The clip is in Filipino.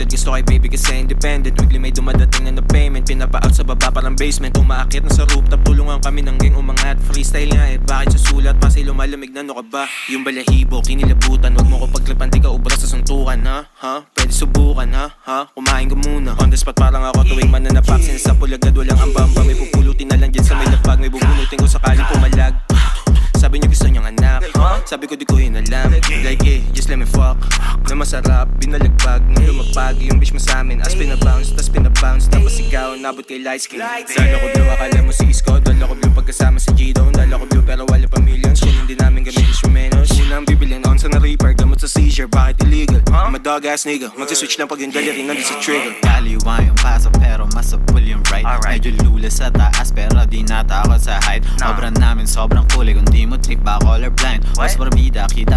devoted. Gusto kay baby kasi independent. Weekly may dumadating na payment. Pinapa-out sa baba parang basement. Umaakit na sa rooftop, tulungan kami ng gang umangat. Freestyle nga bakit sa sulat? Pasay lumalamig na, no ka ba? Yung balahibo, kinilabutan. Huwag mo ko paglapan, di ka ubra sa suntukan, ha? Pwede subukan, ha? Kumain ka muna. On the spot parang ako tuwing mananapak. Sinasa pulagad, walang ambamba. May pupulutin na lang dyan sa may lapag. May bubunutin ko sakaling pumalag. Sabi niyo gusto niyang anak. Sabi ko di ko inalam. Like just let me fuck. Na masarap, binalagpag. Nung lumapag, yung bitch mo sa'min. As pinabounce, tas pinabounce. Tapos sigaw, nabot kay light skin. Dala ko blue, akala mo si Isko. Dala ko blue pagkasama sa G-Down. Dala ko blue pero wala pa millions. Kung hindi namin gamit instrumentos. Unang bibilin, on sa na reaper. Gamot sa seizure, bakit illegal? I'm a dog ass nigga. Magsiswitch lang pag yung dali rin nandun sa trigger. Kaliwa yung paso pero masapul yung right. Medyo lulas sa taas pero di natakot sa height. Obra namin sobrang kulay kung di mo trip ba colorblind. Was por vida, kita